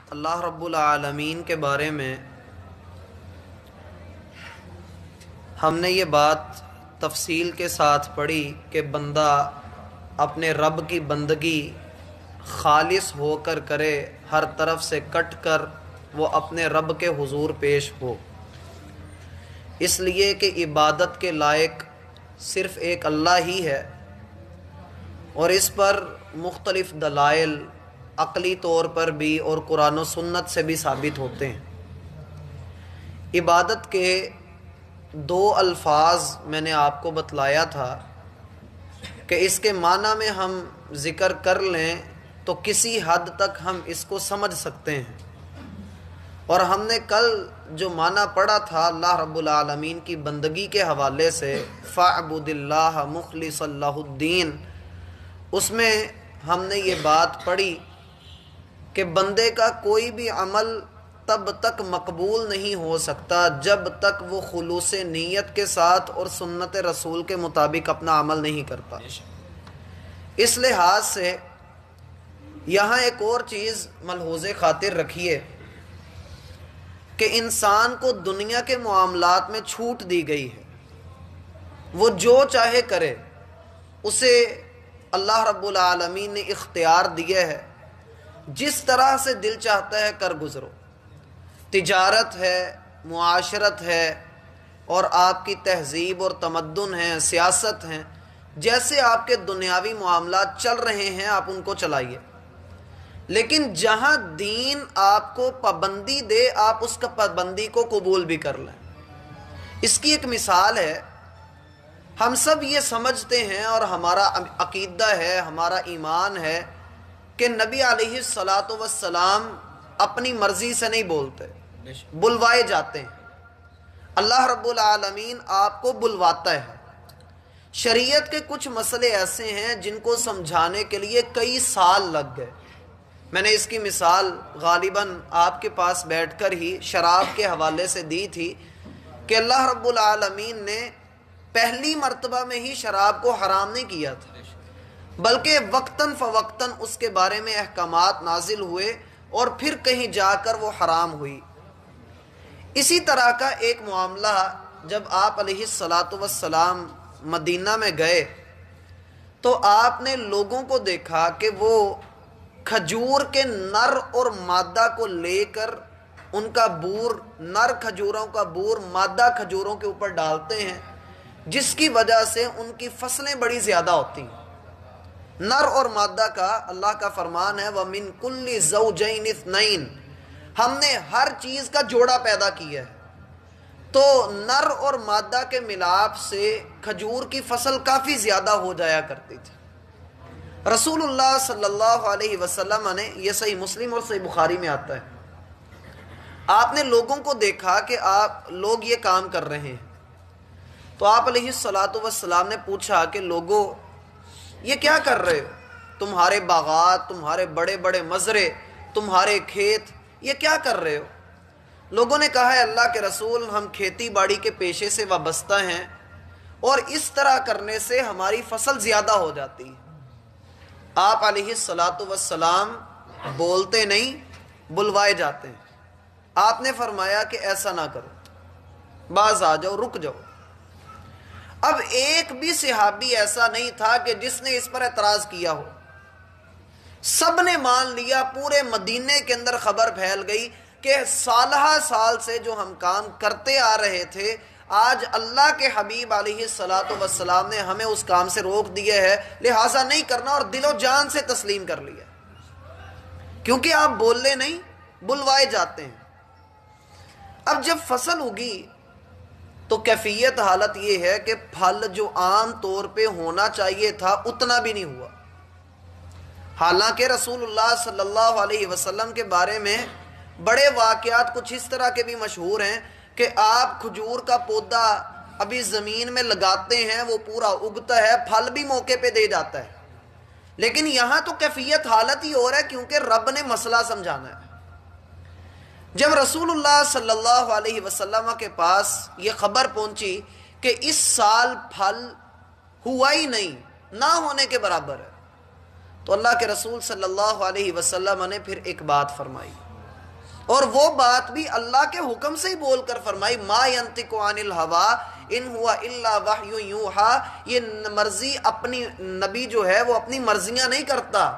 اللہ رب العالمین کے بارے میں ہم نے یہ بات تفصیل کے ساتھ پڑھی کہ بندہ اپنے رب کی بندگی خالص ہو کر کرے، ہر طرف سے کٹ کر وہ اپنے رب کے حضور پیش ہو، اس لیے کہ عبادت کے لائق صرف ایک اللہ ہی ہے، اور اس پر مختلف دلائل عقلی طور پر بھی اور قرآن و سنت سے بھی ثابت ہوتے ہیں۔ عبادت کے دو الفاظ میں نے آپ کو بتلایا تھا کہ اس کے معنی میں ہم ذکر کر لیں تو کسی حد تک ہم اس کو سمجھ سکتے ہیں، اور ہم نے کل جو معنی پڑھا تھا اللہ رب العالمین کی بندگی کے حوالے سے فَاعْبُدِ اللَّهَ مُخْلِصًا لَهُ الدِّينَ، اس میں ہم نے یہ بات پڑھی کہ بندے کا کوئی بھی عمل تب تک مقبول نہیں ہو سکتا جب تک وہ خلوص نیت کے ساتھ اور سنت رسول کے مطابق اپنا عمل نہیں کرتا۔ اس لحاظ سے یہاں ایک اور چیز ملحوظ خاطر رکھیے کہ انسان کو دنیا کے معاملات میں چھوٹ دی گئی ہے، وہ جو چاہے کرے، اسے اللہ رب العالمین نے اختیار دیا ہے، جس طرح سے دل چاہتا ہے کر گزرو۔ تجارت ہے، معاشرت ہے، اور آپ کی تہذیب اور تمدن ہے، سیاست ہے، جیسے آپ کے دنیاوی معاملات چل رہے ہیں آپ ان کو چلائیے، لیکن جہاں دین آپ کو پابندی دے آپ اس کا پابندی کو قبول بھی کر لیں۔ اس کی ایک مثال ہے، ہم سب یہ سمجھتے ہیں اور ہمارا عقیدہ ہے، ہمارا ایمان ہے کہ نبی علیہ الصلاۃ والسلام اپنی مرضی سے نہیں بولتے، بلوائے جاتے ہیں۔ اللہ رب العالمین آپ کو بلواتا ہے۔ شریعت کے کچھ مسئلے ایسے ہیں جن کو سمجھانے کے لیے کئی سال لگ گئے۔ میں نے اس کی مثال غالباً آپ کے پاس بیٹھ کر ہی شراب کے حوالے سے دی تھی کہ اللہ رب العالمین نے پہلی مرتبہ میں ہی شراب کو حرام نہیں کیا تھا، بلکہ وقتاً فوقتاً اس کے بارے میں احکامات نازل ہوئے اور پھر کہیں جا کر وہ حرام ہوئی۔ اسی طرح کا ایک معاملہ جب آپ علیہ الصلاۃ والسلام مدینہ میں گئے تو آپ نے لوگوں کو دیکھا کہ وہ کھجور کے نر اور مادہ کو لے کر ان کا بور، نر کھجوروں کا بور مادہ کھجوروں کے اوپر ڈالتے ہیں، جس کی وجہ سے ان کی فصلیں بڑی زیادہ ہوتی ہیں۔ نر اور مادہ کا اللہ کا فرمان ہے وَمِن كُلِّ زَوْجَيْنِ اثْنَيْنِ، ہم نے ہر چیز کا جوڑا پیدا کیا ہے، تو نر اور مادہ کے ملاپ سے کھجور کی فصل کافی زیادہ ہو جایا کرتی تھی۔ رسول اللہ صلی اللہ علیہ وسلم نے، یہ صحیح مسلم اور صحیح بخاری میں آتا ہے، آپ نے لوگوں کو دیکھا کہ آپ لوگ یہ کام کر رہے ہیں، تو آپ علیہ الصلاۃ والسلام نے پوچھا کہ لوگوں یہ کیا کر رہے ہو؟ تمہارے باغات، تمہارے بڑے بڑے مزرے، تمہارے کھیت، یہ کیا کر رہے ہو؟ لوگوں نے کہا ہے اللہ کے رسول ہم کھیتی باڑی کے پیشے سے وابستہ ہیں اور اس طرح کرنے سے ہماری فصل زیادہ ہو جاتی ہے۔ آپ علیہ الصلاۃ والسلام بولتے نہیں، بلوائے جاتے ہیں۔ آپ نے فرمایا کہ ایسا نہ کرو، باز آ جاؤ، رک جاؤ۔ اب ایک بھی صحابی ایسا نہیں تھا کہ جس نے اس پر اعتراض کیا ہو، سب نے مان لیا۔ پورے مدینے کے اندر خبر پھیل گئی کہ سالہ سال سے جو ہم کام کرتے آ رہے تھے، آج اللہ کے حبیب علیہ الصلاۃ والسلام نے ہمیں اس کام سے روک دیا ہے، لہٰذا نہیں کرنا، اور دل و جان سے تسلیم کر لیا، کیونکہ آپ بولنے نہیں، بلوائے جاتے ہیں۔ اب جب فصل اگی تو کیفیت حالت یہ ہے کہ پھل جو عام طور پہ ہونا چاہیے تھا اتنا بھی نہیں ہوا۔ حالانکہ رسول اللہ صلی اللہ علیہ وسلم کے بارے میں بڑے واقعات کچھ اس طرح کے بھی مشہور ہیں کہ آپ کھجور کا پودا ابھی زمین میں لگاتے ہیں، وہ پورا اگتا ہے، پھل بھی موقع پہ دے جاتا ہے، لیکن یہاں تو کیفیت حالت ہی اور ہے کیونکہ رب نے مسئلہ سمجھانا ہے۔ جب رسول اللہ صلی اللہ علیہ وسلم کے پاس یہ خبر پہنچی کہ اس سال پھل ہوا ہی نہیں، نہ ہونے کے برابر ہے، تو اللہ کے رسول صلی اللہ علیہ وسلم نے پھر ایک بات فرمائی اور وہ بات بھی اللہ کے حکم سے ہی بول کر فرمائی، ما ینطق عن الہوا ان ہوا الا وحی یوحا، یہ مرضی اپنی نبی جو ہے وہ اپنی مرضیاں نہیں کرتا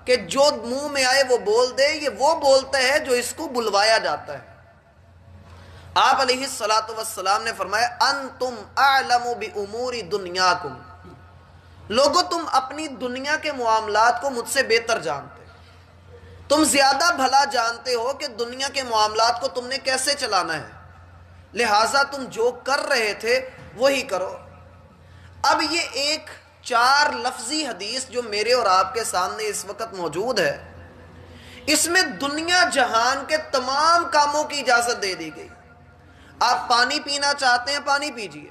کہ جو منہ میں آئے وہ بول دے، یہ وہ بولتا ہے جو اس کو بلوایا جاتا ہے۔ آپ علیہ الصلوۃ والسلام نے فرمایا انتم اعلم بامور دنیاکم، لوگو تم اپنی دنیا کے معاملات کو مجھ سے بہتر جانتے، تم زیادہ بھلا جانتے ہو کہ دنیا کے معاملات کو تم نے کیسے چلانا ہے، لہٰذا تم جو کر رہے تھے وہی کرو۔ اب یہ ایک 4 لفظی حدیث جو میرے اور آپ کے سامنے اس وقت موجود ہے، اس میں دنیا جہان کے تمام کاموں کی اجازت دے دی گئی۔ آپ پانی پینا چاہتے ہیں پانی پیجئے،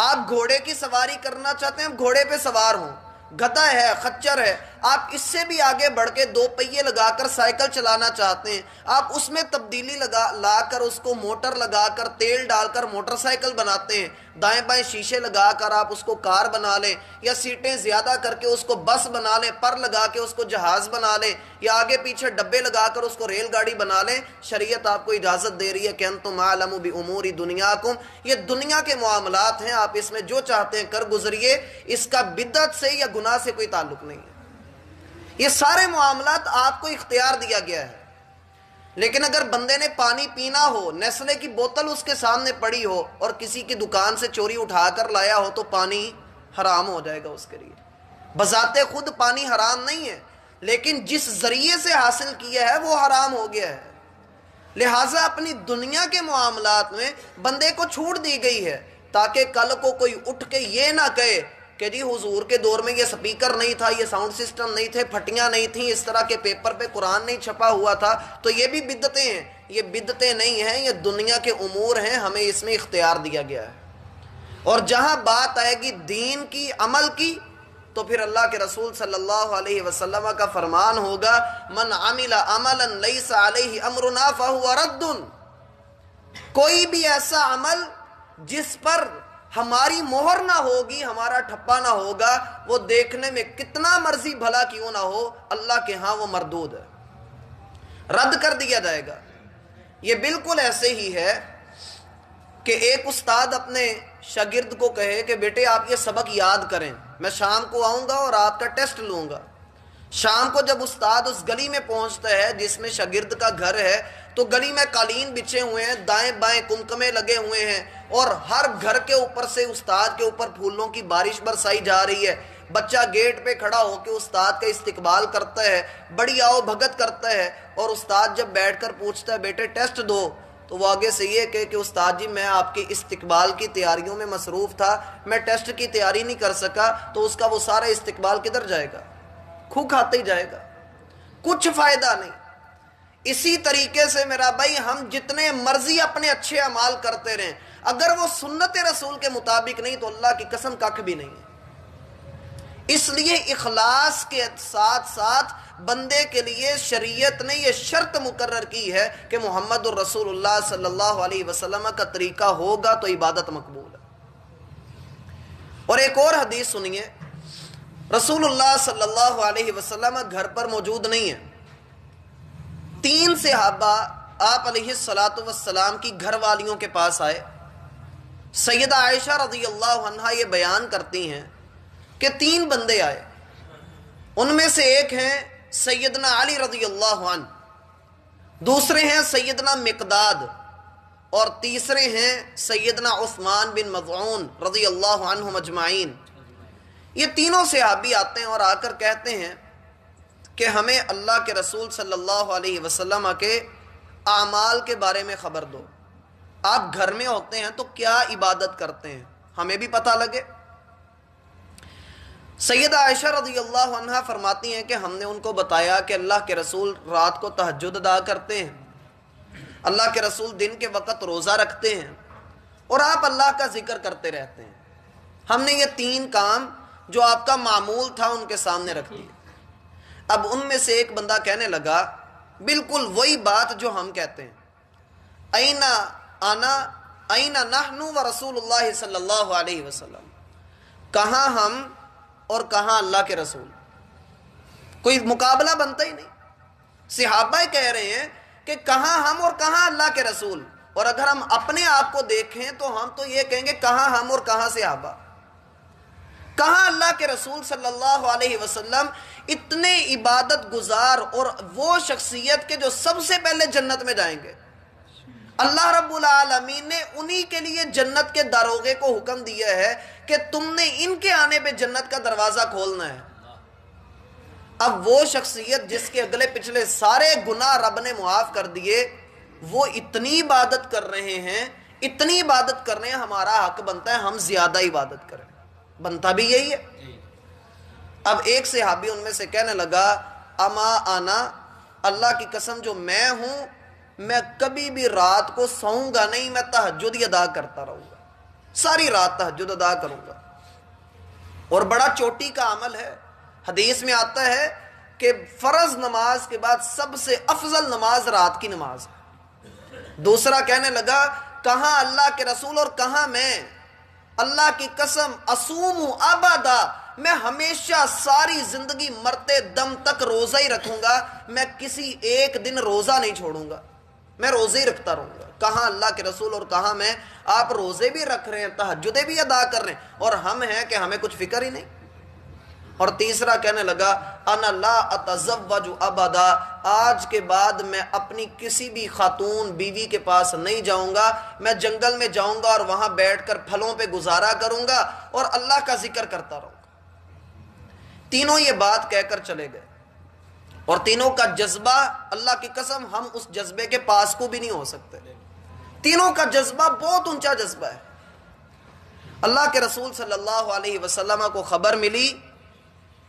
آپ گھوڑے کی سواری کرنا چاہتے ہیں گھوڑے پہ سوار ہوں، گدھا ہے، خچر ہے، آپ اس سے بھی آگے بڑھ کے 2 پہیے لگا کر سائیکل چلانا چاہتے ہیں، آپ اس میں تبدیلی لا کر اس کو موٹر لگا کر تیل ڈال کر موٹر سائیکل بناتے ہیں، دائیں بائیں شیشے لگا کر آپ اس کو کار بنا لیں، یا سیٹیں زیادہ کر کے اس کو بس بنا لیں، پر لگا کے اس کو جہاز بنا لیں، یا آگے پیچھے ڈبے لگا کر اس کو ریل گاڑی بنا لیں، شریعت آپ کو اجازت دے رہی ہے کہ انتم اعلم بامور دنیاکم، یہ دنیا کے معاملات ہیں، آپ اس میں جو چاہتے ہیں کر گزریے، اس کا بدعت سے یا گناہ سے کوئی تعلق نہیں ہے، یہ سارے معاملات آپ کو اختیار دیا گیا ہے۔ لیکن اگر بندے نے پانی پینا ہو، نیسلے کی بوتل اس کے سامنے پڑی ہو اور کسی کی دکان سے چوری اٹھا کر لایا ہو تو پانی حرام ہو جائے گا اس کے لیے۔ بذات خود پانی حرام نہیں ہے، لیکن جس ذریعے سے حاصل کیا ہے وہ حرام ہو گیا ہے، لہٰذا اپنی دنیا کے معاملات میں بندے کو چھوٹ دی گئی ہے، تاکہ کل کو کوئی اٹھ کے یہ نہ کہے کہ جی حضور کے دور میں یہ سپیکر نہیں تھا، یہ ساؤنڈ سسٹم نہیں تھے، پھٹیاں نہیں تھیں، اس طرح کے پیپر پہ قرآن نہیں چھپا ہوا تھا، تو یہ بھی بدعتیں ہیں۔ یہ بدعتیں نہیں ہیں، یہ دنیا کے امور ہیں، ہمیں اس میں اختیار دیا گیا ہے۔ اور جہاں بات آئے گی دین کی، عمل کی، تو پھر اللہ کے رسول صلی اللہ علیہ وسلم کا فرمان ہوگا من عمل عملا لیس علیہ امرنا فہو رد، کوئی بھی ایسا عمل جس پر ہماری مہر نہ ہوگی، ہمارا ٹھپا نہ ہوگا، وہ دیکھنے میں کتنا مرضی بھلا کیوں نہ ہو، اللہ کے ہاں وہ مردود ہے، رد کر دیا جائے گا۔ یہ بالکل ایسے ہی ہے کہ ایک استاد اپنے شاگرد کو کہے کہ بیٹے آپ یہ سبق یاد کریں، میں شام کو آؤں گا اور آپ کا ٹیسٹ لوں گا۔ شام کو جب استاد اس گلی میں پہنچتا ہے جس میں شاگرد کا گھر ہے، تو گلی میں قالین بچھے ہوئے ہیں، دائیں بائیں کمکمے لگے ہوئے ہیں، اور ہر گھر کے اوپر سے استاد کے اوپر پھولوں کی بارش برسائی جا رہی ہے۔ بچہ گیٹ پہ کھڑا ہو کے استاد کا استقبال کرتا ہے، بڑی آؤ بھگت کرتا ہے، اور استاد جب بیٹھ کر پوچھتا ہے بیٹے ٹیسٹ دو، تو وہ آگے سے یہ کہ استاد جی میں آپ کے استقبال کی تیاریوں میں مصروف تھا، میں ٹیسٹ کی تیاری نہیں کر سکا، تو اس کا وہ سارا استقبال کدھر جائے گا؟ کھو کھاتے ہی جائے گا، کچھ فائدہ نہیں۔ اسی طریقے سے میرا بھائی ہم جتنے مرضی اپنے اچھے اعمال کرتے رہیں، اگر وہ سنت رسول کے مطابق نہیں تو اللہ کی قسم ککھ بھی نہیں ہے۔ اس لیے اخلاص کے ساتھ ساتھ بندے کے لیے شریعت نے یہ شرط مقرر کی ہے کہ محمد الرسول اللہ صلی اللہ علیہ وسلم کا طریقہ ہوگا تو عبادت مقبول ہے۔ اور ایک اور حدیث سنیے، رسول اللہ صلی اللہ علیہ وسلم گھر پر موجود نہیں ہے، 3 صحابہ آپ علیہ الصلوۃ والسلام کی گھر والیوں کے پاس آئے۔ سیدہ عائشہ رضی اللہ عنہا یہ بیان کرتی ہیں کہ 3 بندے آئے، ان میں سے ایک ہیں سیدنا علی رضی اللہ عنہ، دوسرے ہیں سیدنا مقداد، اور تیسرے ہیں سیدنا عثمان بن مظعون رضی اللہ عنہم اجمعین۔ یہ تینوں صحابی آتے ہیں اور آ کر کہتے ہیں کہ ہمیں اللہ کے رسول صلی اللہ علیہ وسلم کے اعمال کے بارے میں خبر دو، آپ گھر میں ہوتے ہیں تو کیا عبادت کرتے ہیں، ہمیں بھی پتہ لگے۔ سیدہ عائشہ رضی اللہ عنہا فرماتی ہیں کہ ہم نے ان کو بتایا کہ اللہ کے رسول رات کو تہجد ادا کرتے ہیں، اللہ کے رسول دن کے وقت روزہ رکھتے ہیں، اور آپ اللہ کا ذکر کرتے رہتے ہیں۔ ہم نے یہ 3 کام جو آپ کا معمول تھا ان کے سامنے رکھ دیے۔ اب ان میں سے ایک بندہ کہنے لگا بالکل وہی بات جو ہم کہتے ہیں، اینا انا اینا نحن و رسول اللہ صلی اللہ علیہ وسلم، کہاں ہم اور کہاں اللہ کے رسول، کوئی مقابلہ بنتا ہی نہیں۔ صحابہ کہہ رہے ہیں کہ کہاں ہم اور کہاں اللہ کے رسول، اور اگر ہم اپنے آپ کو دیکھیں تو ہم تو یہ کہیں گے کہاں ہم اور کہاں صحابہ، کہاں اللہ کے رسول صلی اللہ علیہ وسلم، اتنے عبادت گزار اور وہ شخصیت کے جو سب سے پہلے جنت میں جائیں گے۔ اللہ رب العالمین نے انہی کے لیے جنت کے داروغے کو حکم دیا ہے کہ تم نے ان کے آنے پہ جنت کا دروازہ کھولنا ہے۔ اب وہ شخصیت جس کے اگلے پچھلے سارے گناہ رب نے معاف کر دیے، وہ اتنی عبادت کر رہے ہیں، اتنی عبادت کر رہے ہیں، ہمارا حق بنتا ہے ہم زیادہ عبادت کریں، بنتا بھی یہی ہے۔ اب ایک صحابی ان میں سے کہنے لگا اما آنا، اللہ کی قسم جو میں ہوں، میں کبھی بھی رات کو سوؤں گا نہیں، میں تہجد ہی ادا کرتا رہوں گا، ساری رات تہجد ادا کروں گا۔ اور بڑا چوٹی کا عمل ہے، حدیث میں آتا ہے کہ فرض نماز کے بعد سب سے افضل نماز رات کی نماز ہے۔ دوسرا کہنے لگا کہاں اللہ کے رسول اور کہاں میں، اللہ کی قسم اصوم ابدا، میں ہمیشہ ساری زندگی مرتے دم تک روزہ ہی رکھوں گا، میں کسی ایک دن روزہ نہیں چھوڑوں گا، میں روزے ہی رکھتا رہوں گا۔ کہاں اللہ کے رسول اور کہاں میں، آپ روزے بھی رکھ رہے ہیں، تہجدیں بھی ادا کر رہے ہیں، اور ہم ہیں کہ ہمیں کچھ فکر ہی نہیں۔ اور تیسرا کہنے لگا انا لا اتزوج ابدا، آج کے بعد میں اپنی کسی بھی خاتون بیوی کے پاس نہیں جاؤں گا، میں جنگل میں جاؤں گا اور وہاں بیٹھ کر پھلوں پہ گزارا کروں گا اور اللہ کا ذکر کرتا رہوں گا۔ تینوں یہ بات کہہ کر چلے گئے، اور تینوں کا جذبہ، اللہ کی قسم ہم اس جذبے کے پاس کو بھی نہیں ہو سکتے، تینوں کا جذبہ بہت اونچا جذبہ ہے۔ اللہ کے رسول صلی اللہ علیہ وسلم کو خبر ملی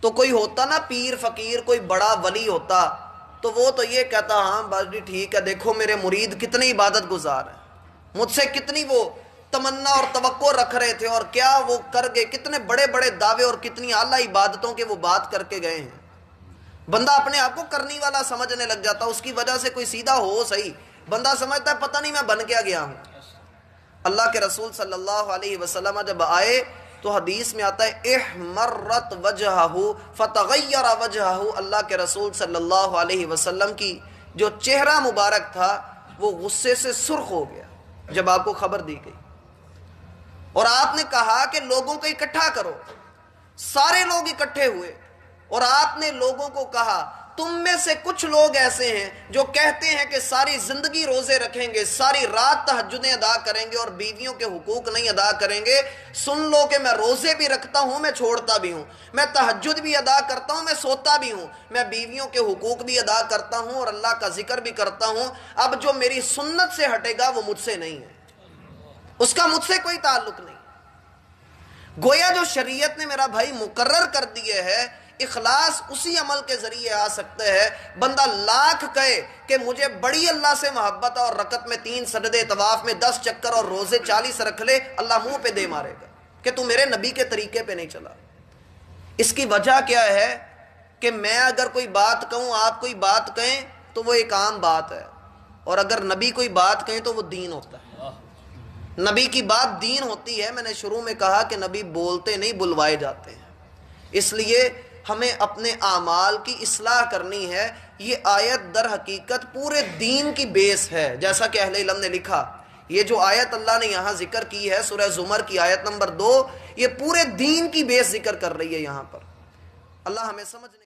تو کوئی ہوتا نا پیر فقیر، کوئی بڑا ولی ہوتا تو وہ تو یہ کہتا ہاں بس جی ٹھیک ہے، دیکھو میرے مرید کتنی عبادت گزار ہیں، مجھ سے کتنی وہ تمنا اور توقع رکھ رہے تھے اور کیا وہ کر گئے، کتنے بڑے بڑے دعوے اور کتنی اعلیٰ عبادتوں کے وہ بات کر کے گئے ہیں۔ بندہ اپنے آپ کو کرنی والا سمجھنے لگ جاتا، اس کی وجہ سے کوئی سیدھا ہو صحیح، بندہ سمجھتا ہے پتہ نہیں میں بن کیا گیا ہوں۔ اللہ کے رسول صلی اللہ علیہ وسلم جب آئے تو حدیث میں آتا ہے احمرت وجہہ فتغیر وجہہ، اللہ کے رسول صلی اللہ علیہ وسلم کی جو چہرہ مبارک تھا وہ غصے سے سرخ ہو گیا جب آپ کو خبر دی گئی، اور آپ نے کہا کہ لوگوں کو اکٹھا کرو، سارے لوگ اکٹھے ہوئے، اور آپ نے لوگوں کو کہا تم میں سے کچھ لوگ ایسے ہیں جو کہتے ہیں کہ ساری زندگی روزے رکھیں گے، ساری رات تہجدیں ادا کریں گے اور بیویوں کے حقوق نہیں ادا کریں گے، سن لو کہ میں روزے بھی رکھتا ہوں، میں چھوڑتا بھی ہوں، میں تہجد بھی ادا کرتا ہوں، میں سوتا بھی ہوں، میں بیویوں کے حقوق بھی ادا کرتا ہوں اور اللہ کا ذکر بھی کرتا ہوں، اب جو میری سنت سے ہٹے گا وہ مجھ سے نہیں ہے، اس کا مجھ سے کوئی تعلق نہیں۔ گویا جو شریعت نے میرا بھائی مقرر کر دیے ہے، اخلاص اسی عمل کے ذریعے آ سکتا ہے۔ بندہ لاکھ کہے کہ مجھے بڑی اللہ سے محبت ہے اور رکعت میں 3 سجدے، طواف میں 10 چکر اور روزے 40 رکھ لے، اللہ منہ پہ دے مارے گا کہ تو میرے نبی کے طریقے پہ نہیں چلا۔ اس کی وجہ کیا ہے کہ میں اگر کوئی بات کہوں، آپ کوئی بات کہیں تو وہ ایک عام بات ہے، اور اگر نبی کوئی بات کہیں تو وہ دین ہوتا ہے، نبی کی بات دین ہوتی ہے۔ میں نے شروع میں کہا کہ نبی بولتے نہیں، بلوائے جاتے ہیں، اس لیے ہمیں اپنے اعمال کی اصلاح کرنی ہے۔ یہ آیت در حقیقت پورے دین کی بیس ہے، جیسا کہ اہل علم نے لکھا۔ یہ جو آیت اللہ نے یہاں ذکر کی ہے سورہ زمر کی آیت نمبر 2، یہ پورے دین کی بیس ذکر کر رہی ہے یہاں پر۔ اللہ ہمیں سمجھنے